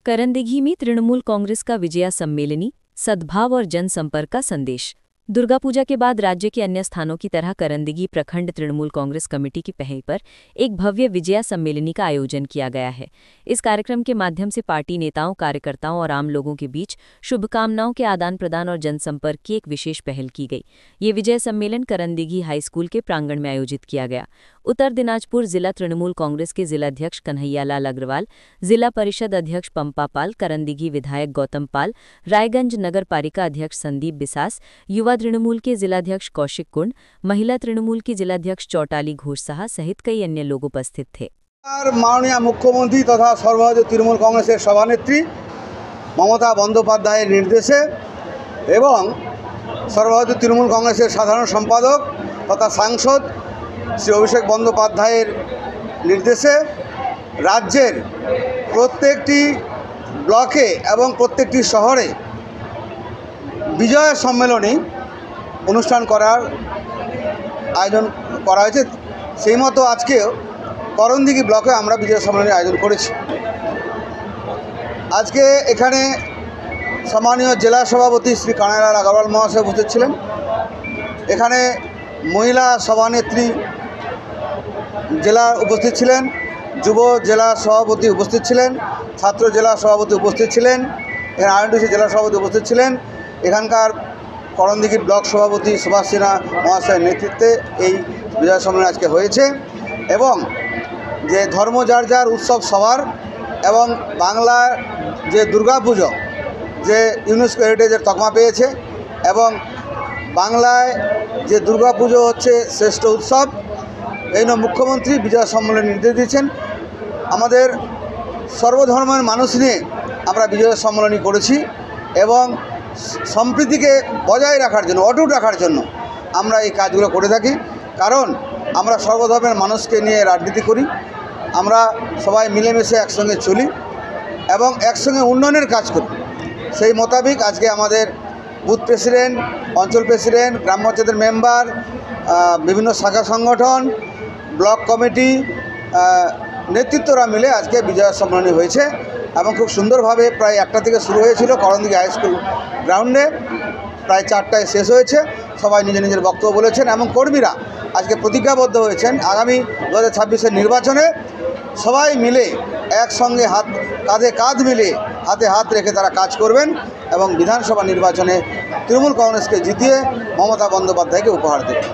करंदिघी में तृणमूल कांग्रेस का विजया सम्मेलनी, सद्भाव और जनसंपर्क का संदेश। दुर्गा पूजा के बाद राज्य के अन्य स्थानों की तरह करंदिघी प्रखंड तृणमूल कांग्रेस कमेटी की पहल पर एक भव्य विजया सम्मेलनी का आयोजन किया गया है। इस कार्यक्रम के माध्यम से पार्टी नेताओं, कार्यकर्ताओं और आम लोगों के बीच शुभकामनाओं के आदान प्रदान और जनसंपर्क की एक विशेष पहल की गई। ये विजय सम्मेलन करंदिघी हाई स्कूल के प्रांगण में आयोजित किया गया। उत्तर दिनाजपुर जिला तृणमूल कांग्रेस के जिलाध्यक्ष कन्हैयालाल अग्रवाल, जिला परिषद अध्यक्ष पंपा पाल, करंदिघी विधायक गौतम पाल, रायगंज नगर पालिका अध्यक्ष संदीप बिसास, युवा तृणमूल के जिलाध्यक्ष कौशिक कुंड, महिला तृणमूल की जिलाध्यक्ष चौटाली घोष साहा सहित कई अन्य लोग उपस्थित थे। माननीय मुख्यमंत्री तथा सर्वभारतीय तृणमूल कांग्रेस सभानेत्री ममता बंदोपाध्याय निर्देशे एवं सर्वभारतीय तृणमूल कांग्रेस साधारण सम्पादक तथा सांसद श्री अभिषेक बंदोपाध्यायर निर्देशे राज्येर प्रत्येकटी ब्लके एवं प्रत्येकटी शहरे विजय सम्मेलनी अनुष्ठान करार आयोजन करा हয়েছে। সেই মতো আজকে করণদিঘি ব্লকে আমরা বিজয় সম্মেলনের আয়োজন করেছি। আজকে এখানে সম্মানীয় জেলা সভাপতি শ্রী কানাইলাল আগরওয়াল মহাশয় উপস্থিত ছিলেন। এখানে মহিলা সভানেত্রী জেলা উপস্থিত ছিলেন, যুব জেলা সভাপতি উপস্থিত ছিলেন, ছাত্র জেলা সভাপতি উপস্থিত ছিলেন, এখানে আরএনটিসি জেলা সভাপতি উপস্থিত ছিলেন। এখানকার করণদিঘি ব্লক সভাপতি সুভাষ সিনহা মহাশয়ের নেতৃত্বে এই বিজয় সম্মেলন আজকে হয়েছে এবং যে ধর্ম যার যার উৎসব সবার এবং বাংলার যে দুর্গাপুজো যে ইউনেস্কো হেরিটেজের তকমা পেয়েছে এবং বাংলায় যে দুর্গাপুজো হচ্ছে শ্রেষ্ঠ উৎসব, এই জন্য মুখ্যমন্ত্রী বিজয় সম্মেলনের নির্দেশ দিয়েছেন। আমাদের সর্বধর্মের মানুষ নিয়ে আমরা বিজয় সম্মেলনী করেছি এবং সম্প্রীতিকে বজায় রাখার জন্য, অটুট রাখার জন্য আমরা এই কাজগুলো করে থাকি। কারণ আমরা সর্বধর্মের মানুষকে নিয়ে রাজনীতি করি, আমরা সবাই মিলেমিশে একসঙ্গে চলি এবং একসঙ্গে উন্নয়নের কাজ করি। সেই মোতাবেক আজকে আমাদের বুথ প্রেসিডেন্ট, অঞ্চল প্রেসিডেন্ট, গ্রাম পঞ্চায়েতের মেম্বার, বিভিন্ন শাখা সংগঠন, ব্লক কমিটি নেতৃত্বরা মিলে আজকে বিজয় সম্মেলনী হয়েছে এবং খুব সুন্দরভাবে প্রায় 1টা থেকে শুরু হয়েছিল করণদিঘি হাই স্কুল গ্রাউন্ডে, প্রায় 4টায় শেষ হয়েছে। সবাই নিজের নিজের বক্তব্য বলেছেন এবং কর্মীরা আজকে প্রতিজ্ঞাবদ্ধ হয়েছেন আগামী 2026-এর নির্বাচনে সবাই মিলে একসঙ্গে কাঁধে কাঁধ মিলিয়ে হাতে হাত রেখে তারা কাজ করবেন এবং বিধানসভা নির্বাচনে তৃণমূল কংগ্রেসকে জিতিয়ে মমতা বন্দ্যোপাধ্যায়কে উপহার দেবেন।